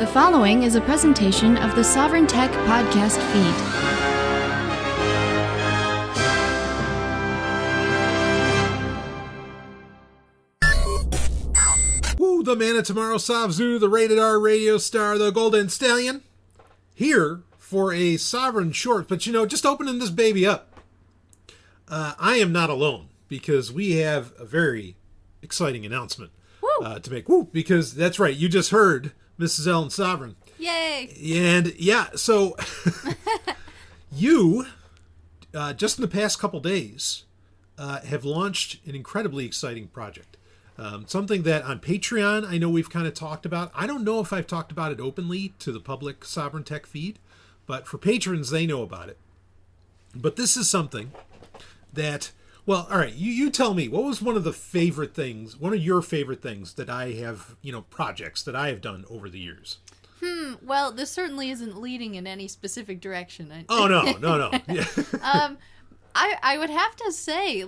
The following is a presentation of the Sovryn Tech podcast feed. Woo, the man of tomorrow, Savzu, the rated R radio star, the Golden Stallion, here for a Sovryn short. But just opening this baby up, I am not alone because we have a very exciting announcement to make. Woo, because that's right, you just heard Mrs. Ellen Sovryn. Yay! And yeah, so you, just in the past couple days, have launched an incredibly exciting project. Something that on Patreon, I know we've kind of talked about. I don't know if I've talked about it openly to the public Sovryn Tech feed, but for patrons, they know about it. But this is something that, well, all right, you tell me, what was one of your favorite things that I have, projects that I have done over the years? Well, this certainly isn't leading in any specific direction. Oh, no. Yeah. I would have to say,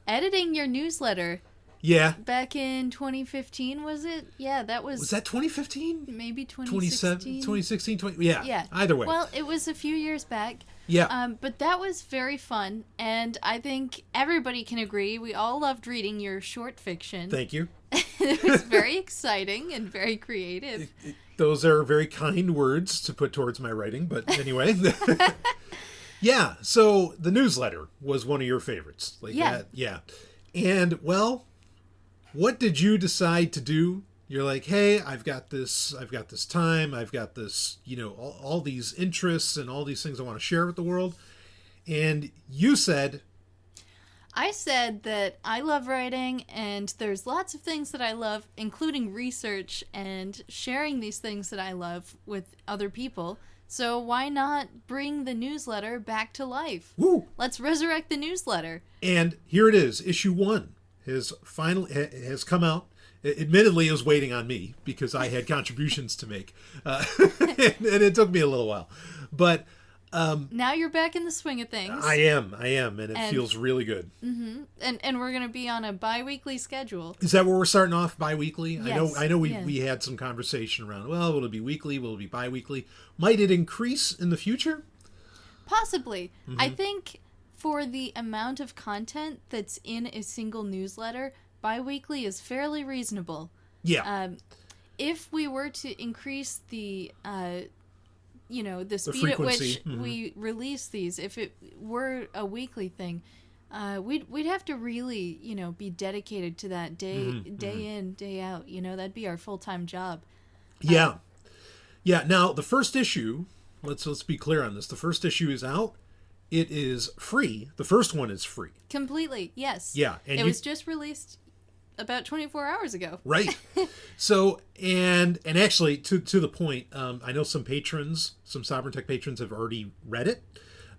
editing your newsletter. Yeah. Back in 2015, was it? Yeah, that was... Was that 2015? Maybe 2016? 2016, yeah. Either way. Well, it was a few years back. Yeah. But that was very fun, and I think everybody can agree. We all loved reading your short fiction. Thank you. It was very exciting and very creative. Those are very kind words to put towards my writing, but anyway. Yeah, so the newsletter was one of your favorites. Yeah. And, well, what did you decide to do? You're like, hey, I've got this time, I've got this, all these interests and all these things I want to share with the world. And you said... I said that I love writing, and there's lots of things that I love, including research and sharing these things that I love with other people. So why not bring the newsletter back to life? Woo! Let's resurrect the newsletter. And here it is. Issue 1 has come out. Admittedly, it was waiting on me because I had contributions to make. And it took me a little while. But... now you're back in the swing of things. I am, and it feels really good. Mm-hmm. And we're going to be on a bi-weekly schedule. Is that where we're starting off, bi-weekly? Yes. I know we had some conversation around, well, will it be weekly? Will it be bi-weekly? Might it increase in the future? Possibly. Mm-hmm. I think for the amount of content that's in a single newsletter, bi-weekly is fairly reasonable. Yeah. If we were to increase the speed at which we release these, if it were a weekly thing, we'd have to really, be dedicated to that day in, day out. That'd be our full-time job. Yeah. Yeah. Now, the first issue, let's be clear on this. The first issue is out. It is free. The first one is free. Completely, yes. Yeah. And it was just released about 24 hours ago. Right. So, and actually, to the point, I know some Sovryn Tech patrons have already read it.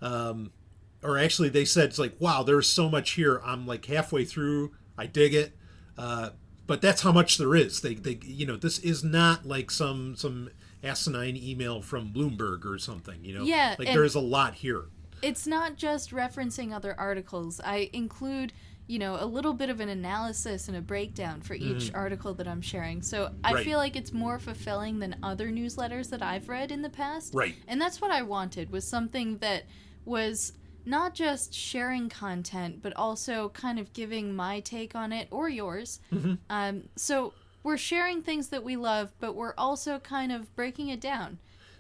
Or actually, they said, it's like, wow, there's so much here. I'm like halfway through. I dig it. But that's how much there is. They this is not like some asinine email from Bloomberg or something, Yeah. There is a lot here. It's not just referencing other articles. I include... a little bit of an analysis and a breakdown for each article that I'm sharing. So I feel like it's more fulfilling than other newsletters that I've read in the past. Right. And that's what I wanted, was something that was not just sharing content, but also kind of giving my take on it, or yours. Mm-hmm. So we're sharing things that we love, but we're also kind of breaking it down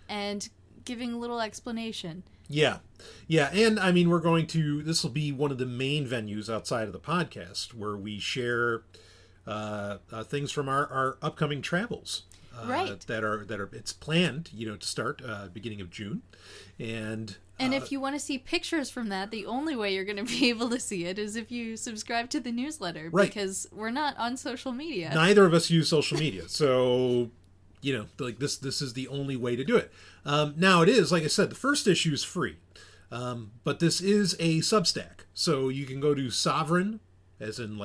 and giving a little explanation. Yeah. And this will be one of the main venues outside of the podcast where we share things from our upcoming travels. Right. That are it's planned, to start beginning of June. And if you want to see pictures from that, the only way you're going to be able to see it is if you subscribe to the newsletter. Right. Because we're not on social media. Neither of us use social media. So... this is the only way to do it. Now it is, like I said, the first issue is free. But this is a Substack. So you can go to Sovryn, as in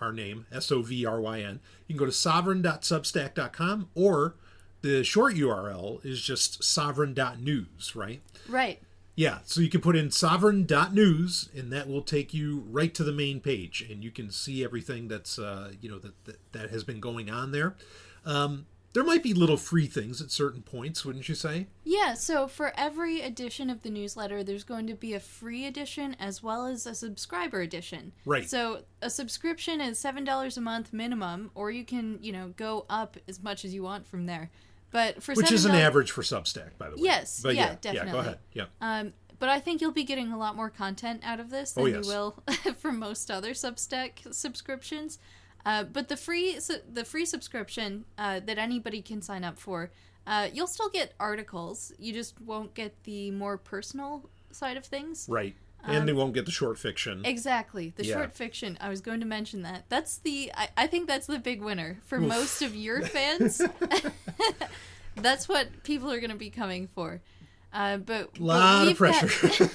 our name, Sovryn. You can go to sovryn.substack.com, or the short URL is just sovryn.news, right? Right. Yeah, so you can put in sovryn.news, and that will take you right to the main page, and you can see everything that's, that has been going on there. There might be little free things at certain points, wouldn't you say? Yeah, so for every edition of the newsletter, there's going to be a free edition as well as a subscriber edition. Right. So a subscription is $7 a month minimum, or you can, go up as much as you want from there. But for Which is an average for Substack, by the way. Yes, but definitely. Yeah, go ahead. Yeah. But I think you'll be getting a lot more content out of this than you will from most other Substack subscriptions. But the free subscription that anybody can sign up for, you'll still get articles. You just won't get the more personal side of things. Right. And they won't get the short fiction. Exactly. The short fiction. I was going to mention that. I think that's the big winner for most of your fans. That's what people are going to be coming for. But a lot of pressure.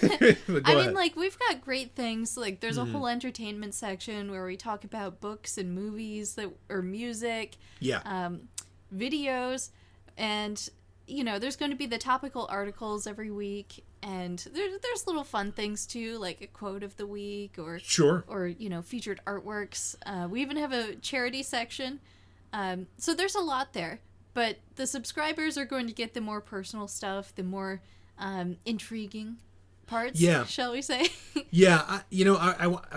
We've got great things. Like, there's a whole entertainment section where we talk about books and movies or music, videos, and there's going to be the topical articles every week, and there's little fun things too, like a quote of the week or featured artworks. We even have a charity section. So there's a lot there. But the subscribers are going to get the more personal stuff, the more intriguing parts, shall we say? I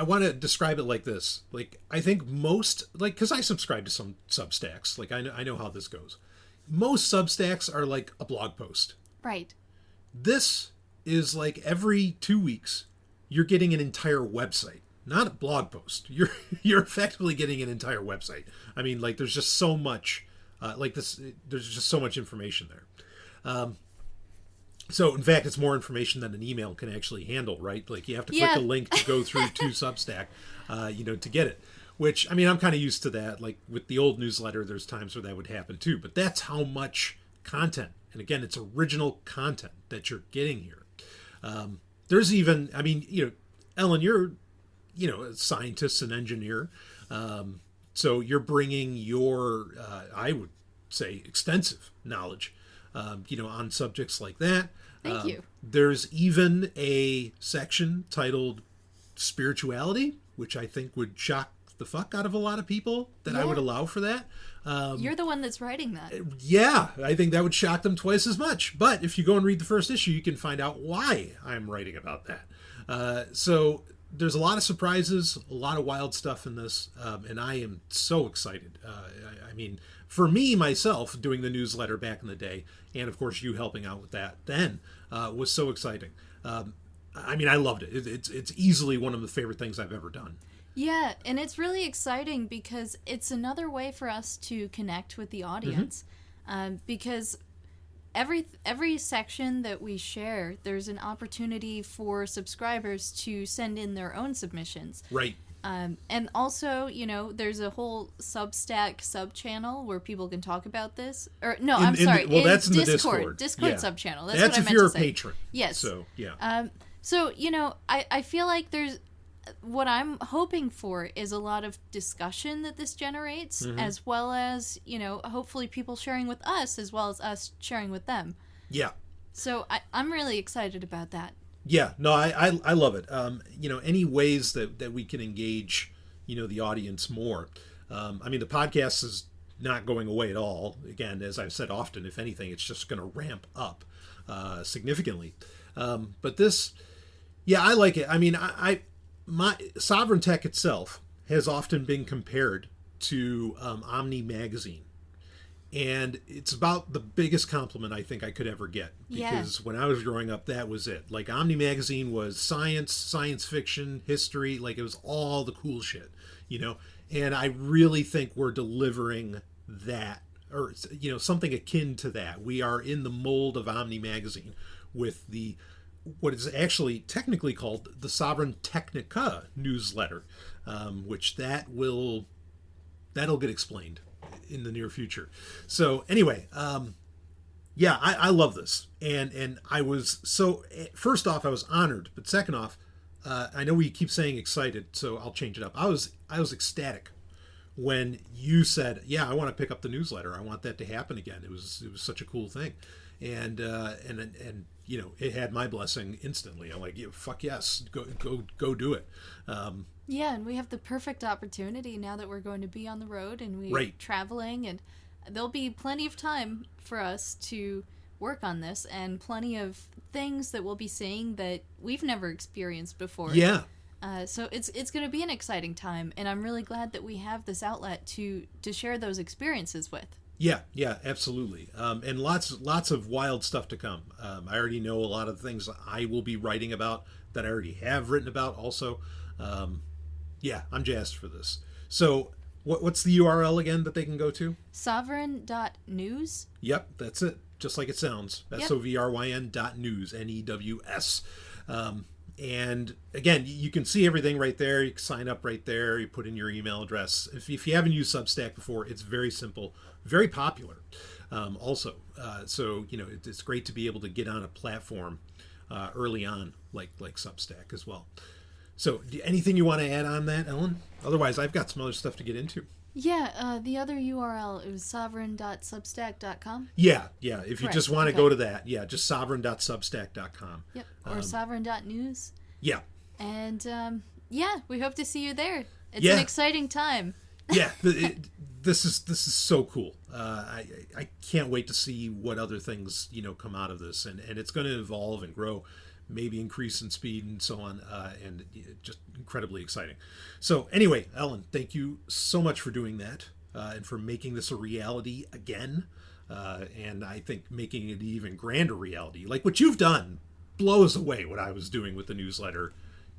want to describe it like this. Like, I think most, because I subscribe to some Substacks, like I know how this goes. Most Substacks are like a blog post. Right. This is like every 2 weeks, you're getting an entire website. Not a blog post. You're effectively getting an entire website. I mean, like, there's just so much... there's just so much information there. So, in fact, it's more information than an email can actually handle, right? Like, you have to click a link to go through to Substack, to get it. Which, I mean, I'm kind of used to that. Like, with the old newsletter, there's times where that would happen, too. But that's how much content. And, again, it's original content that you're getting here. There's even, I mean, Ellen, you're, a scientist and engineer. So you're bringing your, I would say, extensive knowledge, on subjects like that. Thank you. There's even a section titled Spirituality, which I think would shock the fuck out of a lot of people that I would allow for that. You're the one that's writing that. Yeah, I think that would shock them twice as much. But if you go and read the first issue, you can find out why I'm writing about that. So there's a lot of surprises, a lot of wild stuff in this, and I am so excited. I mean, for me, myself, doing the newsletter back in the day, and of course you helping out with that then, was so exciting. I mean, I loved it. It's easily one of the favorite things I've ever done. Yeah, and it's really exciting because it's another way for us to connect with the audience. Because every section that we share, there's an opportunity for subscribers to send in their own submissions. Right. And also, there's a whole Substack sub-channel where people can talk about this. Or no, that's in the Discord. Discord sub-channel. That's what I meant to say. That's if you're a patron. Yes. So, yeah. I feel like there's... What I'm hoping for is a lot of discussion that this generates, as well as, hopefully people sharing with us, as well as us sharing with them. Yeah. So I'm really excited about that. Yeah, no, I love it. Any ways that we can engage, the audience more. I mean, the podcast is not going away at all. Again, as I've said often, if anything, it's just going to ramp up significantly. But this, I like it. I mean, my Sovryn Tech itself has often been compared to Omni Magazine. And it's about the biggest compliment I think I could ever get. Because when I was growing up, that was it. Like, Omni Magazine was science fiction, history. Like, it was all the cool shit, And I really think we're delivering that, or, something akin to that. We are in the mold of Omni Magazine with what is actually technically called the Sovryn Technica Newsletter, which that'll get explained in the near future. So anyway, I love this, and I was first off I was honored, but second off, I know we keep saying excited, so I'll change it up. I was ecstatic when you said, I want to pick up the newsletter. I want that to happen again. It was such a cool thing, and it had my blessing instantly. I'm like, fuck yes, go do it. And we have the perfect opportunity now that we're going to be on the road and we're traveling, and there'll be plenty of time for us to work on this, and plenty of things that we'll be seeing that we've never experienced before. Yeah. So it's going to be an exciting time, and I'm really glad that we have this outlet to share those experiences with. Yeah, absolutely. And lots of wild stuff to come. I already know a lot of the things I will be writing about that I already have written about also. Yeah, I'm jazzed for this. So what's the URL again that they can go to? Sovryn.news. Yep, that's it. Just like it sounds. Sovryn.news, News. And again, you can see everything right there. You can sign up right there. You put in your email address. If you haven't used Substack before, it's very simple, very popular. Also, so it's great to be able to get on a platform early on, like Substack as well. So, anything you want to add on that, Ellen? Otherwise, I've got some other stuff to get into. Yeah, the other URL is sovryn.substack.com. Yeah. If you just want to go to that, just sovryn.substack.com. Yep, or sovryn.news. Yeah. And, we hope to see you there. It's an exciting time. Yeah, this is so cool. I can't wait to see what other things, come out of this. And it's going to evolve and grow, maybe increase in speed and so on, and just incredibly exciting. So anyway, Ellen, thank you so much for doing that and for making this a reality again. And I think making it an even grander reality, like what you've done, blows away what I was doing with the newsletter,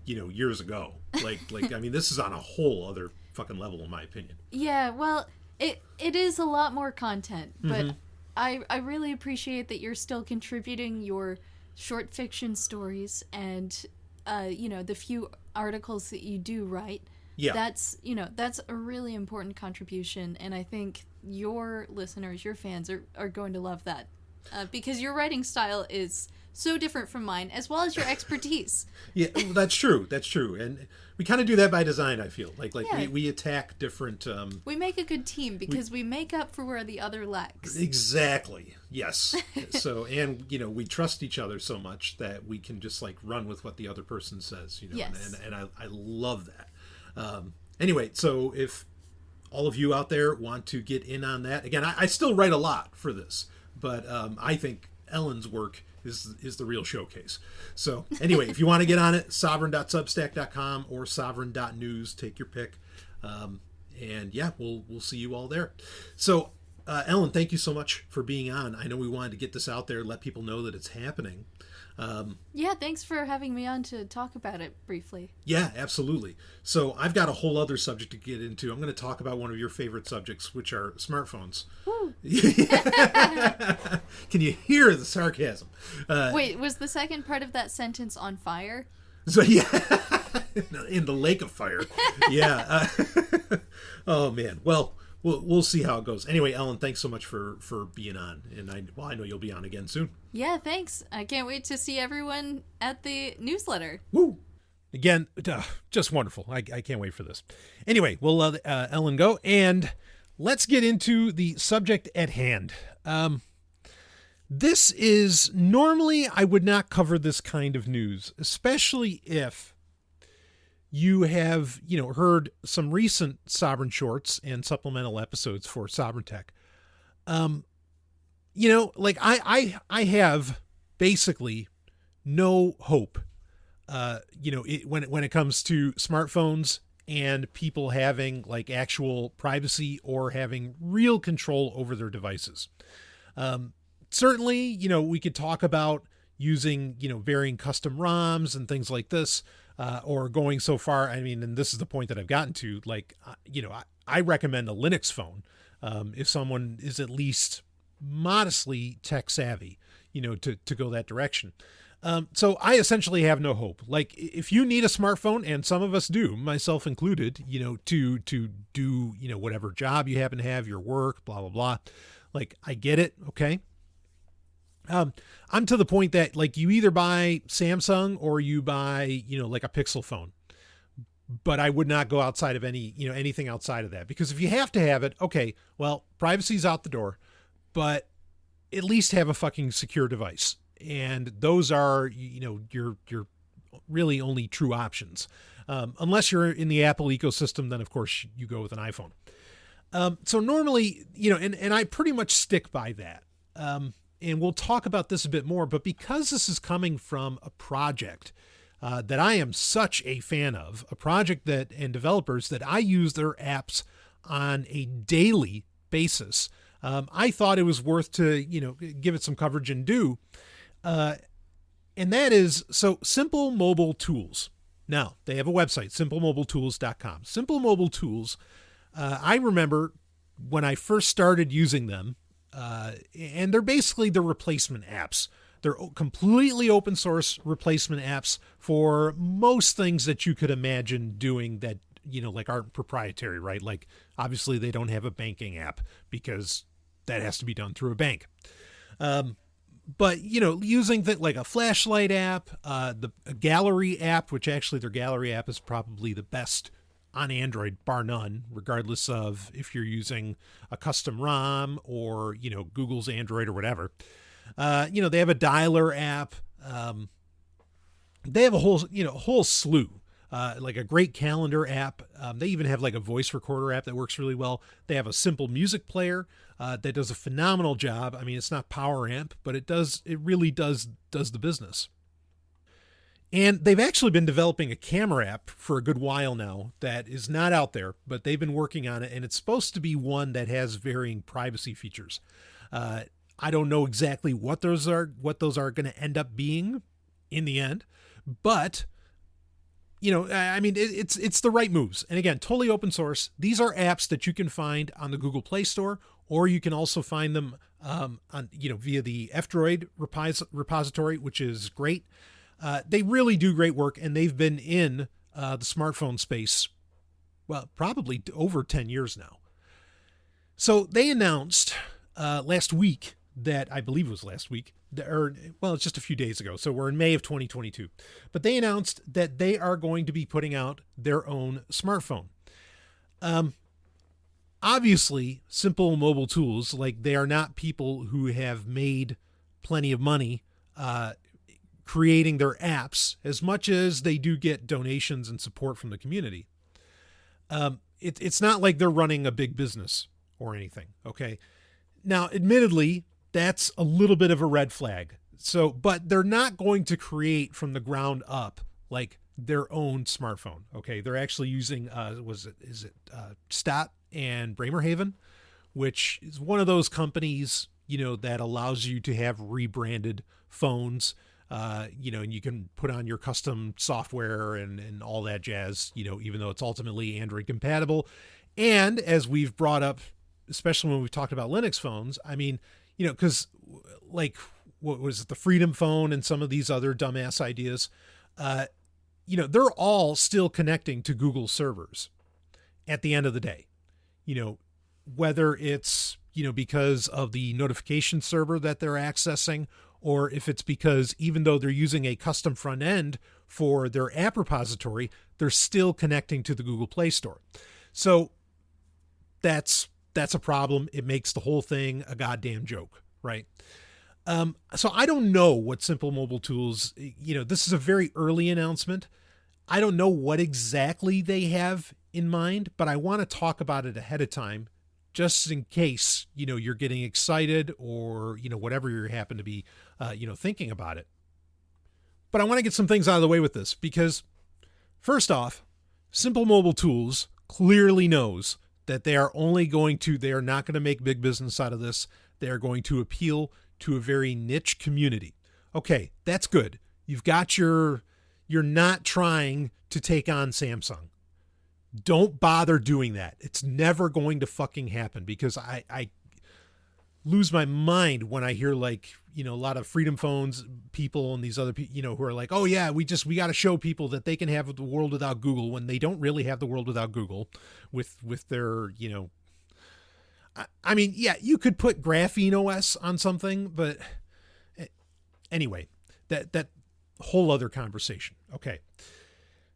years ago. Like I mean, this is on a whole other fucking level, in my opinion. Yeah, well, it is a lot more content, but I really appreciate that you're still contributing your short fiction stories and the few articles that you do write. Yeah, that's a really important contribution, and I think your listeners, your fans are going to love that because your writing style is so different from mine, as well as your expertise. Yeah, well, that's true, and we kind of do that by design. I feel like we attack different we make a good team because we make up for where the other lacks. Exactly, yes. So, and we trust each other so much that we can just run with what the other person says, Yes. and I love that. Anyway, so if all of you out there want to get in on that, again, I still write a lot for this, but I think Ellen's work is the real showcase. So anyway, if you want to get on it, sovryn.substack.com or sovryn.news, take your pick. And we'll see you all there. So Ellen, thank you so much for being on. I know we wanted to get this out there, let people know that it's happening. Thanks for having me on to talk about it briefly. Yeah, absolutely. So I've got a whole other subject to get into. I'm going to talk about one of your favorite subjects, which are smartphones. Woo. Can you hear the sarcasm? Wait, was the second part of that sentence on fire? So in the lake of fire. Yeah. Oh man. Well, we'll see how it goes. Anyway, Ellen, thanks so much for being on, and I know you'll be on again soon. Yeah, thanks. I can't wait to see everyone at the newsletter. Woo! Again, just wonderful. I can't wait for this. Anyway, we'll let Ellen go, and let's get into the subject at hand. This is normally I would not cover this kind of news, especially if you have, heard some recent Sovryn shorts and supplemental episodes for Sovryn Tech. I have basically no hope, when it comes to smartphones and people having actual privacy or having real control over their devices. Certainly, we could talk about using, varying custom ROMs and things like this. Or going so far, and this is the point that I've gotten to, I recommend a Linux phone if someone is at least modestly tech savvy, to go that direction. So I essentially have no hope. If you need a smartphone, and some of us do, myself included, to do, whatever job you happen to have, your work, blah, blah, blah. I get it. Okay. I'm to the point that you either buy Samsung or you buy, a Pixel phone, but I would not go outside of anything outside of that, because if you have to have it, okay, well, privacy's out the door, but at least have a fucking secure device. And those are, your really only true options. Unless you're in the Apple ecosystem, then of course you go with an iPhone. So normally, and I pretty much stick by that. And we'll talk about this a bit more, but because this is coming from a project that I am such a fan of, a project and developers that I use their apps on a daily basis, I thought it was worth to, give it some coverage and do. And that is, so Simple Mobile Tools. Now, they have a website, simplemobiletools.com. Simple Mobile Tools, I remember when I first started using them, and they're basically the replacement apps. They're completely open source replacement apps for most things that you could imagine doing that, like aren't proprietary, right? Like, obviously they don't have a banking app because that has to be done through a bank. But, using like a flashlight app, a gallery app, which actually their gallery app is probably the best on Android, bar none, regardless of if you're using a custom ROM or, Google's Android or whatever. They have a dialer app. They have a whole slew, like a great calendar app. They even have like a voice recorder app that works really well. They have a simple music player that does a phenomenal job. I mean, it's not power amp, but it really does the business. And they've actually been developing a camera app for a good while now that is not out there, but they've been working on it, and it's supposed to be one that has varying privacy features. I don't know exactly what those are going to end up being in the end, but it's the right moves. And again, totally open source. These are apps that you can find on the Google Play Store, or you can also find them on via the F-Droid repository, which is great. They really do great work, and they've been in the smartphone space, well, probably over 10 years now. So they announced last week that, I believe it was last week, it's just a few days ago. So we're in May of 2022. But they announced that they are going to be putting out their own smartphone. Obviously, Simple Mobile Tools, like, they are not people who have made plenty of money creating their apps, as much as they do get donations and support from the community. It's not like they're running a big business or anything. Okay. Now, admittedly, that's a little bit of a red flag. So, but they're not going to create from the ground up, like, their own smartphone. Okay. They're actually using, Stat and Bremerhaven, which is one of those companies, that allows you to have rebranded phones, and you can put on your custom software and all that jazz, even though it's ultimately Android compatible. And as we've brought up, especially when we've talked about Linux phones, I mean, because like, what was it, the Freedom Phone and some of these other dumbass ideas, they're all still connecting to Google servers at the end of the day, whether it's, because of the notification server that they're accessing, or if it's because even though they're using a custom front end for their app repository, they're still connecting to the Google Play Store. So that's a problem. It makes the whole thing a goddamn joke, right? So I don't know what Simple Mobile Tools, this is a very early announcement. I don't know what exactly they have in mind, but I want to talk about it ahead of time, just in case, you're getting excited or, whatever you happen to be, thinking about it. But I want to get some things out of the way with this, because first off, Simple Mobile Tools clearly knows that they are not going to make big business out of this. They are going to appeal to a very niche community. Okay, that's good. You're not trying to take on Samsung. Don't bother doing that. It's never going to fucking happen, because I lose my mind when I hear, like, a lot of Freedom Phones people and these other people, who are like, oh yeah, we got to show people that they can have the world without Google, when they don't really have the world without Google with their, I mean, yeah, you could put Graphene OS on something, but anyway, that whole other conversation. Okay.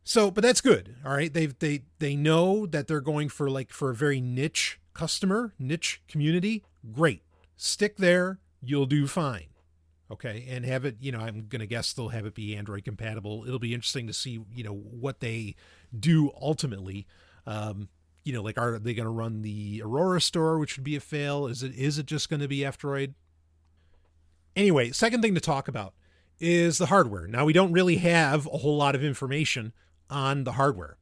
So, but that's good. All right. They know that they're going for a very niche customer, niche community. Great. Stick there. You'll do fine. Okay. And have it, I'm going to guess they'll have it be Android compatible. It'll be interesting to see, what they do ultimately. like, are they going to run the Aurora store, which would be a fail? Is it just going to be F-Droid? Anyway, second thing to talk about is the hardware. Now, we don't really have a whole lot of information on the hardware.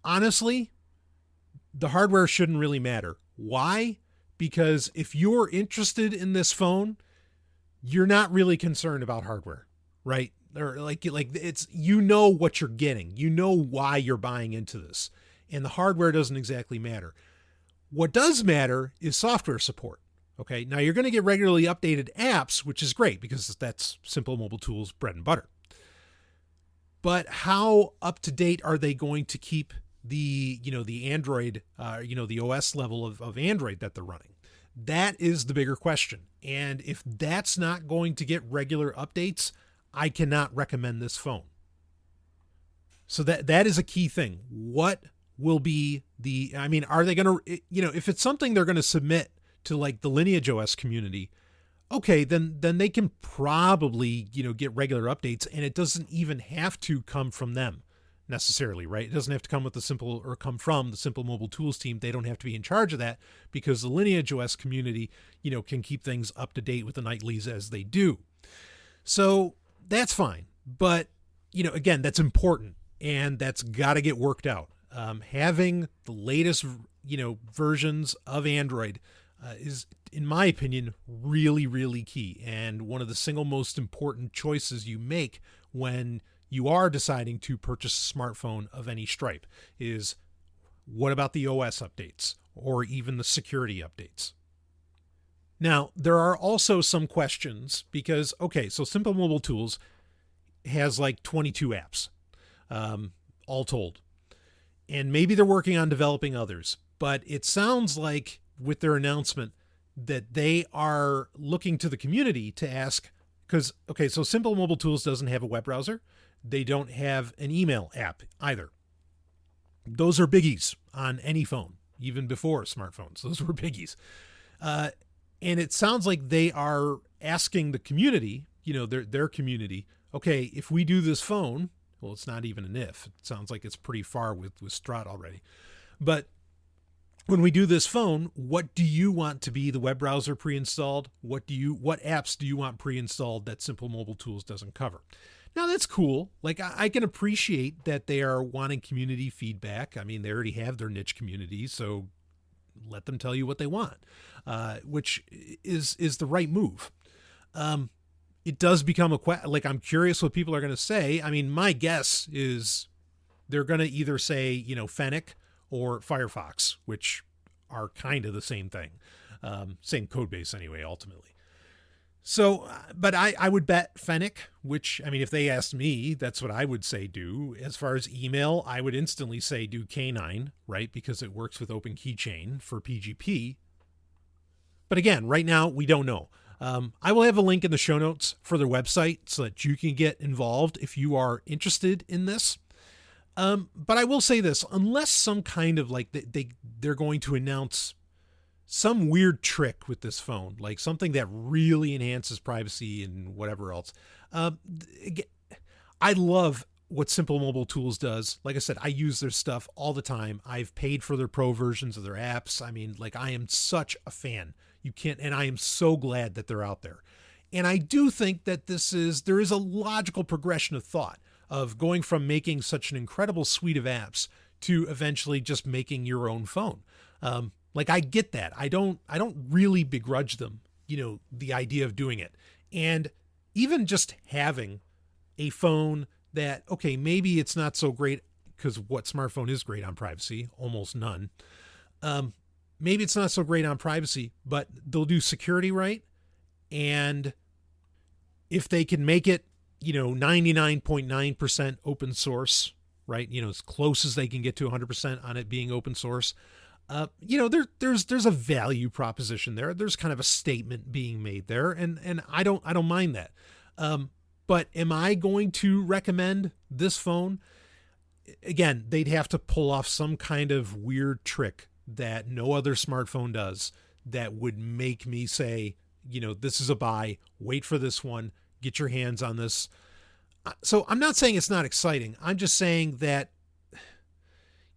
Honestly, the hardware shouldn't really matter. Why? Because if you're interested in this phone, you're not really concerned about hardware, right? Or like it's, what you're getting. You know why you're buying into this. And the hardware doesn't exactly matter. What does matter is software support. Okay, now you're going to get regularly updated apps, which is great because that's Simple Mobile Tools bread and butter. But how up to date are they going to keep the Android, the OS level of Android that they're running? That is the bigger question. And if that's not going to get regular updates, I cannot recommend this phone. So that is a key thing. What will be are they going to, if it's something they're going to submit to like the Lineage OS community, okay, then they can probably, get regular updates, and it doesn't even have to come from them necessarily, right? It doesn't have to come come from the Simple Mobile Tools team. They don't have to be in charge of that because the Lineage OS community, can keep things up to date with the nightlies as they do. So that's fine. But, again, that's important, and that's got to get worked out. Having the latest, versions of Android is, in my opinion, really, really key, and one of the single most important choices you make when you are deciding to purchase a smartphone of any stripe is, what about the OS updates or even the security updates? Now, there are also some questions because, so Simple Mobile Tools has like 22 apps, all told. And maybe they're working on developing others, but it sounds like with their announcement that they are looking to the community to ask, because, so Simple Mobile Tools doesn't have a web browser. They don't have an email app either. Those are biggies on any phone, even before smartphones. Those were biggies. And it sounds like they are asking the community, their community, okay, if we do this phone, well, it's not even an if. It sounds like it's pretty far with Strut already. But when we do this phone, what do you want to be the web browser pre-installed? What apps do you want pre-installed that Simple Mobile Tools doesn't cover? Now, that's cool. Like, I can appreciate that they are wanting community feedback. I mean, they already have their niche community, so let them tell you what they want, which is the right move. It does become I'm curious what people are going to say. I mean, my guess is they're going to either say, Fennec or Firefox, which are kind of the same thing. Same code base anyway, ultimately. So, but I would bet Fennec, which, if they asked me, that's what I would say do. As far as email, I would instantly say do K9, right? Because it works with Open Keychain for PGP. But again, right now, we don't know. I will have a link in the show notes for their website so that you can get involved if you are interested in this. But I will say this, unless some kind of they're going to announce some weird trick with this phone, like something that really enhances privacy and whatever else. I love what Simple Mobile Tools does. Like I said, I use their stuff all the time. I've paid for their pro versions of their apps. I am such a fan. And I am so glad that they're out there. And I do think that there is a logical progression of thought of going from making such an incredible suite of apps to eventually just making your own phone. I get that. I don't really begrudge them, the idea of doing it. And even just having a phone that, okay, maybe it's not so great, because what smartphone is great on privacy? Almost none. Maybe it's not so great on privacy, but they'll do security right. And if they can make it, 99.9% open source, right? As close as they can get to 100% on it being open source. There's a value proposition there. There's kind of a statement being made there, and I don't mind that. But am I going to recommend this phone? Again, they'd have to pull off some kind of weird trick that no other smartphone does that would make me say, this is a buy. Wait for this one. Get your hands on this. So I'm not saying it's not exciting. I'm just saying that,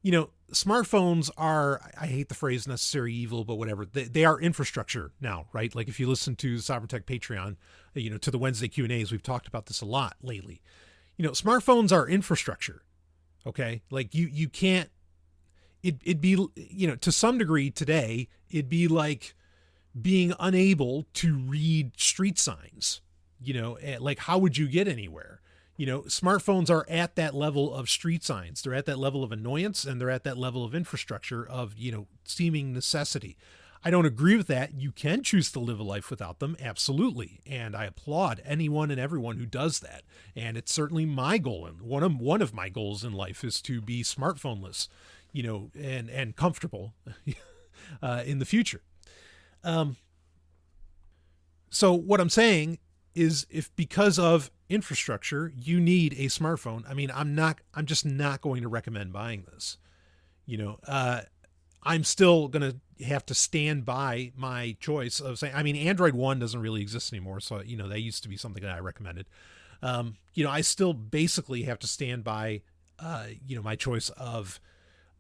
smartphones are, I hate the phrase necessary evil, but whatever. They are infrastructure now, right? Like if you listen to Sovryn Tech Patreon, to the Wednesday Q&As, we've talked about this a lot lately. Smartphones are infrastructure. Okay. Like you can't, it'd be, to some degree today, it'd be like being unable to read street signs, like how would you get anywhere? Smartphones are at that level of street signs. They're at that level of annoyance, and they're at that level of infrastructure of, seeming necessity. I don't agree with that. You can choose to live a life without them. Absolutely. And I applaud anyone and everyone who does that. And it's certainly my goal. And one of my goals in life is to be smartphoneless, and comfortable in the future. So what I'm saying is, if because of infrastructure you need a smartphone, I'm just not going to recommend buying this. I'm still going to have to stand by my choice of saying, Android One doesn't really exist anymore. So, that used to be something that I recommended. I still basically have to stand by, my choice of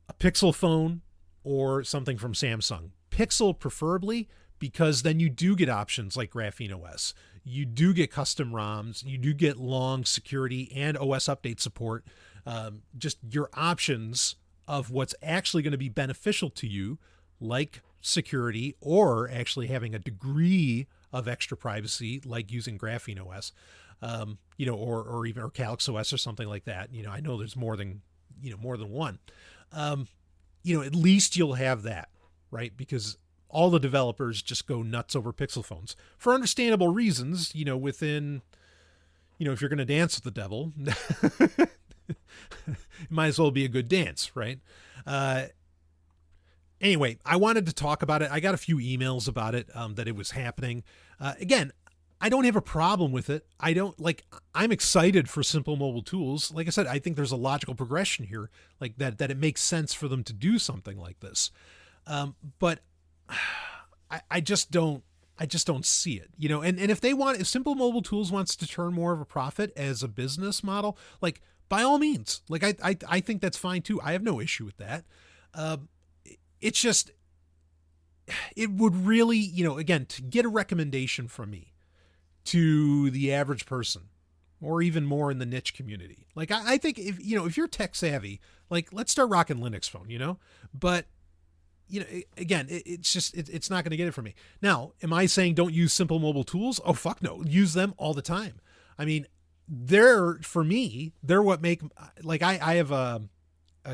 a Pixel phone or something from Samsung. Pixel preferably, because then you do get options like Graphene OS. You do get custom ROMs. You do get long security and OS update support. Just your options of what's actually going to be beneficial to you, like security or actually having a degree of extra privacy, like using Graphene OS, or Calyx OS or something like that. I know there's more than one. At least you'll have that, right? Because all the developers just go nuts over Pixel phones for understandable reasons, within, if you're going to dance with the devil, it might as well be a good dance, right? Anyway, I wanted to talk about it. I got a few emails about it, that it was happening. Again, I don't have a problem with it. I'm excited for Simple Mobile Tools. Like I said, I think there's a logical progression here, like that it makes sense for them to do something like this. But I just don't see it, and if if Simple Mobile Tools wants to turn more of a profit as a business model, like by all means, like I think that's fine too. I have no issue with that. It's just, it would really, again, to get a recommendation from me to the average person, or even more in the niche community. Like I think if you're tech savvy, like let's start rocking Linux phone, but again, it's not going to get it for me. Now, am I saying don't use Simple Mobile Tools? Oh, fuck no. Use them all the time. They're what make, like I have a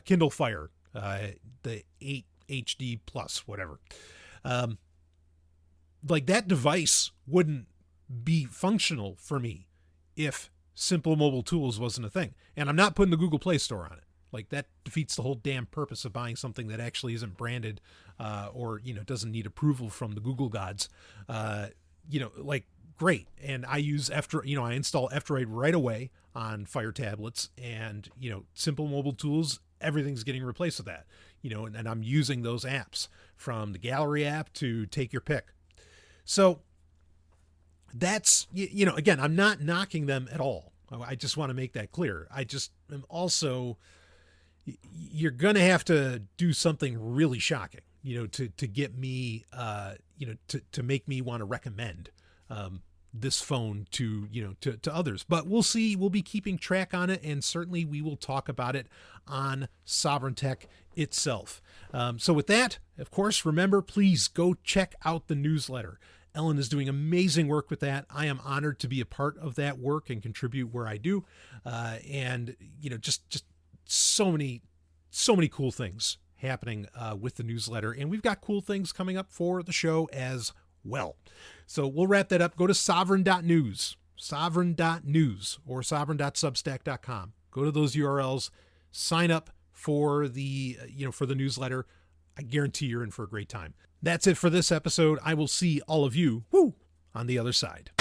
Kindle Fire, the 8 HD Plus, whatever. Like that device wouldn't be functional for me if Simple Mobile Tools wasn't a thing. And I'm not putting the Google Play Store on it. Like that defeats the whole damn purpose of buying something that actually isn't branded, or, doesn't need approval from the Google gods. Great. And I use I install F-Droid right away on Fire tablets, and, Simple Mobile Tools, everything's getting replaced with that, and I'm using those apps, from the gallery app to take your pick. So that's, again, I'm not knocking them at all. I just want to make that clear. I just am also, you're going to have to do something really shocking, to get me, to make me want to recommend, this phone to others. But we'll see. We'll be keeping track on it, and certainly we will talk about it on Sovryn Tech itself. So with that, of course, remember, please go check out the newsletter. Ellen is doing amazing work with that. I am honored to be a part of that work and contribute where I do. And just so many cool things happening with the newsletter, and we've got cool things coming up for the show as well. So we'll wrap that up. Go to sovryn.news, or sovryn.substack.com. Go to those URLs, sign up for the newsletter. I guarantee you're in for a great time. That's it for this episode. I will see all of you on the other side.